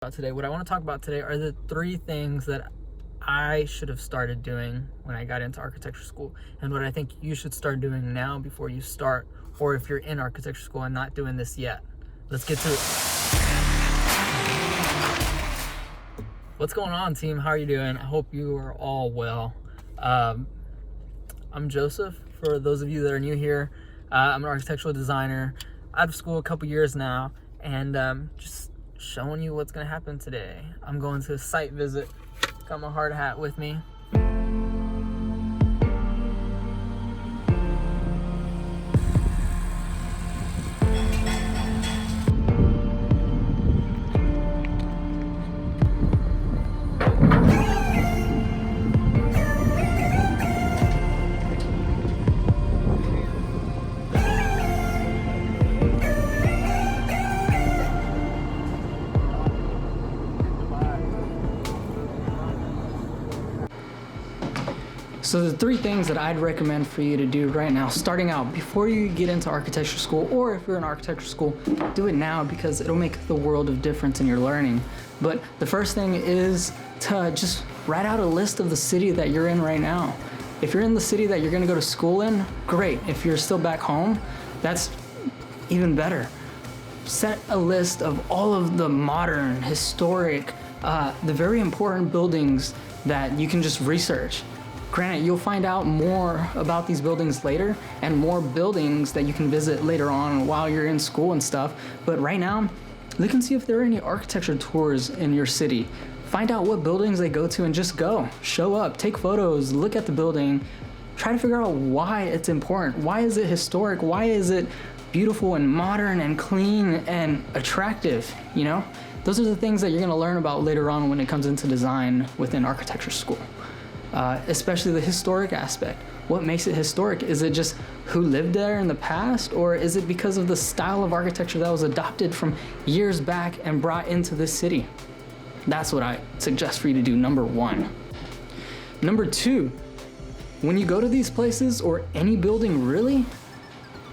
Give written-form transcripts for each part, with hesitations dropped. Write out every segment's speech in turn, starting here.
Today. What I want to talk about today are the 3 things that I should have started doing when I got into architecture school, and what I think you should start doing now before you start, or if you're in architecture school and not doing this yet. Let's get to it. What's going on, team? How are you doing? I hope you are all well. I'm Joseph. For those of you that are new here, I'm an architectural designer, out of school a couple years now, and just showing you what's gonna happen today. I'm going to a site visit. Got my hard hat with me. So the 3 things that I'd recommend for you to do right now, starting out before you get into architecture school, or if you're in architecture school, do it now because it'll make the world of difference in your learning. But the first thing is to just write out a list of the city that you're in right now. If you're in the city that you're gonna go to school in, great. If you're still back home, that's even better. Set a list of all of the modern, historic, the very important buildings that you can just research. Granted, you'll find out more about these buildings later and more buildings that you can visit later on while you're in school and stuff. But right now, look and see if there are any architecture tours in your city. Find out what buildings they go to and just go. Show up, take photos, look at the building. Try to figure out why it's important. Why is it historic? Why is it beautiful and modern and clean and attractive, you know? Those are the things that you're gonna learn about later on when it comes into design within architecture school. Especially the historic aspect. What makes it historic? Is it just who lived there in the past, or is it because of the style of architecture that was adopted from years back and brought into this city? That's what I suggest for you to do, number 1. Number 2, when you go to these places or any building really,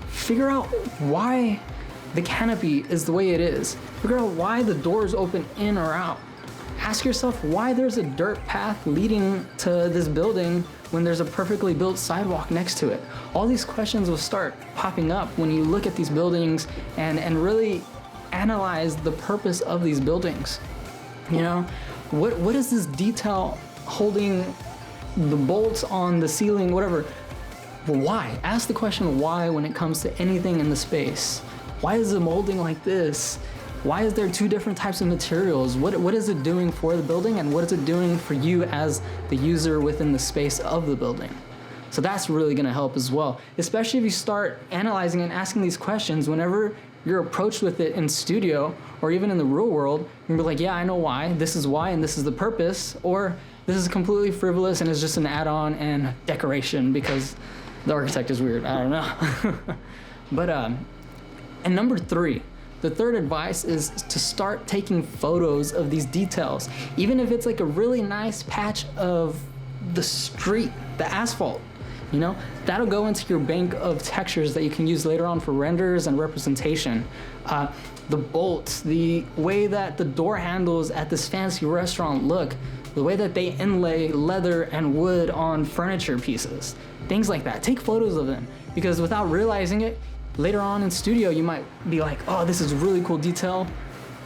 figure out why the canopy is the way it is. Figure out why the doors open in or out. Ask yourself why there's a dirt path leading to this building when there's a perfectly built sidewalk next to it. All these questions will start popping up when you look at these buildings and really analyze the purpose of these buildings. You know, what is this detail holding the bolts on the ceiling, whatever? Well, why? Ask the question why when it comes to anything in the space. Why is the molding like this? Why is there 2 different types of materials? What is it doing for the building, and what is it doing for you as the user within the space of the building? So that's really gonna help as well, especially if you start analyzing and asking these questions whenever you're approached with it in studio or even in the real world. You're like, yeah, I know why, this is why, and this is the purpose, or this is completely frivolous and is just an add-on and decoration because the architect is weird, I don't know. But, and number 3, the third advice is to start taking photos of these details. Even if it's like a really nice patch of the street, the asphalt, you know, that'll go into your bank of textures that you can use later on for renders and representation. The bolts, the way that the door handles at this fancy restaurant look, the way that they inlay leather and wood on furniture pieces, things like that. Take photos of them, because without realizing it, later on in studio, you might be like, oh, this is a really cool detail,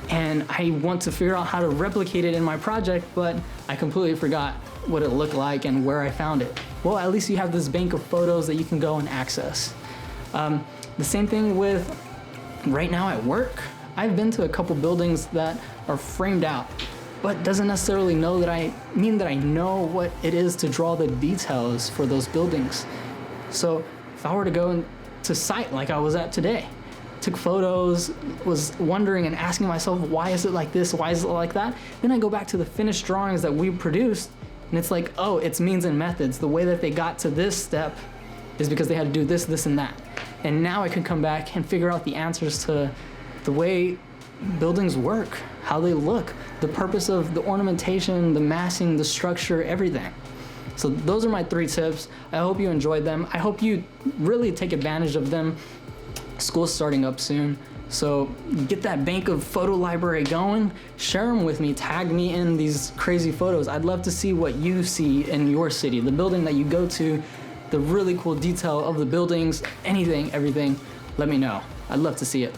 and I want to figure out how to replicate it in my project, but I completely forgot what it looked like and where I found it. Well, at least you have this bank of photos that you can go and access. The same thing with right now at work. I've been to a couple buildings that are framed out, but doesn't necessarily mean that I know what it is to draw the details for those buildings. So if I were to go to site like I was at today, took photos, was wondering and asking myself, why is it like this? Why is it like that? Then I go back to the finished drawings that we produced, and it's like, oh, it's means and methods. The way that they got to this step is because they had to do this, this, and that. And now I can come back and figure out the answers to the way buildings work, how they look, the purpose of the ornamentation, the massing, the structure, everything. So those are my 3 tips. I hope you enjoyed them. I hope you really take advantage of them. School's starting up soon, So get that bank of photo library going, share them with me, tag me in these crazy photos. I'd love to see what you see in your city, the building that you go to, the really cool detail of the buildings, anything, everything, let me know. I'd love to see it.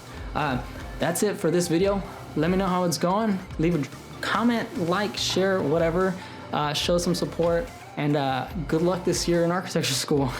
That's it for this video. Let me know how it's going. Leave a comment, like, share, whatever. Show some support, and good luck this year in architecture school.